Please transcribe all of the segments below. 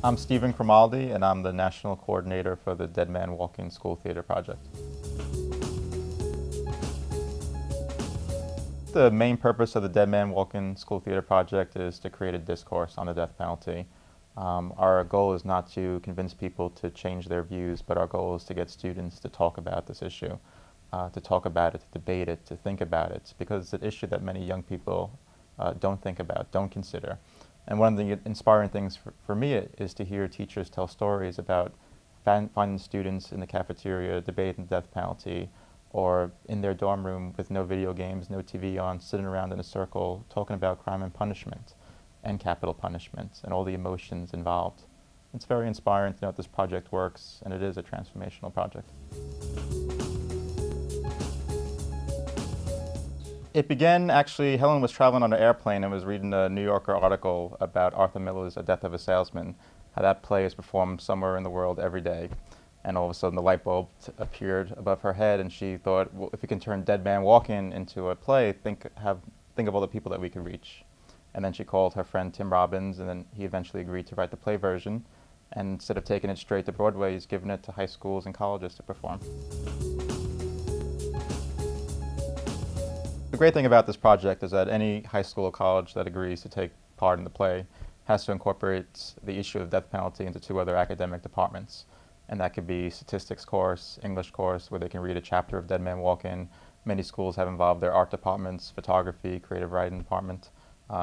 I'm Stephen Crimaldi, and I'm the National Coordinator for the Dead Man Walking School Theater Project. The main purpose of the Dead Man Walking School Theater Project is to create a discourse on the death penalty. Our goal is not to convince people to change their views, but our goal is to get students to talk about this issue, to talk about it, to debate it, to think about it, because it's an issue that many young people don't think about, don't consider. And one of the inspiring things for me is to hear teachers tell stories about finding students in the cafeteria debating the death penalty, or in their dorm room with no video games, no TV on, sitting around in a circle talking about crime and punishment and capital punishment and all the emotions involved. It's very inspiring to know that this project works, and it is a transformational project. It began, actually, Helen was traveling on an airplane and was reading a New Yorker article about Arthur Miller's A Death of a Salesman, how that play is performed somewhere in the world every day. And all of a sudden the light bulb appeared above her head, and she thought, well, if we can turn Dead Man Walking into a play, think of all the people that we could reach. And then she called her friend Tim Robbins, and then he eventually agreed to write the play version. And instead of taking it straight to Broadway, he's given it to high schools and colleges to perform. The great thing about this project is that any high school or college that agrees to take part in the play has to incorporate the issue of death penalty into 2 other academic departments. And that could be statistics course, English course, where they can read a chapter of Dead Man Walking. Many schools have involved their art departments, photography, creative writing department.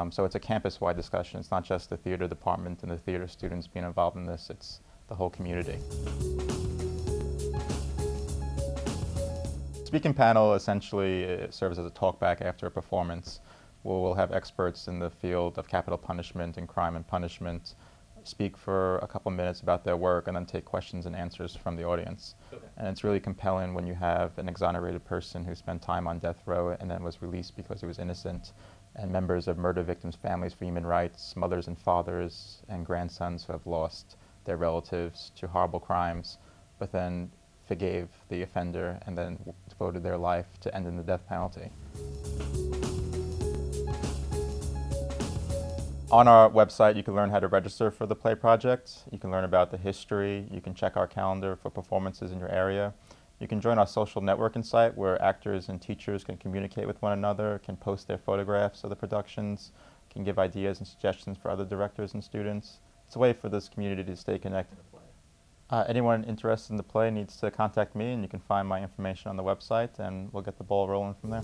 So it's a campus-wide discussion. It's not just the theater department and the theater students being involved in this, it's the whole community. Speaking panel essentially serves as a talkback after a performance, where we'll have experts in the field of capital punishment and crime and punishment speak for a couple minutes about their work and then take questions and answers from the audience. Okay. And it's really compelling when you have an exonerated person who spent time on death row and then was released because he was innocent, and members of murder victims' families for human rights, mothers and fathers and grandsons who have lost their relatives to horrible crimes, but then forgave the offender and then devoted their life to ending the death penalty. On our website, you can learn how to register for the play project. You can learn about the history. You can check our calendar for performances in your area. You can join our social networking site, where actors and teachers can communicate with one another, can post their photographs of the productions, can give ideas and suggestions for other directors and students. It's a way for this community to stay connected. Anyone interested in the play needs to contact me, and you can find my information on the website, and we'll get the ball rolling from there.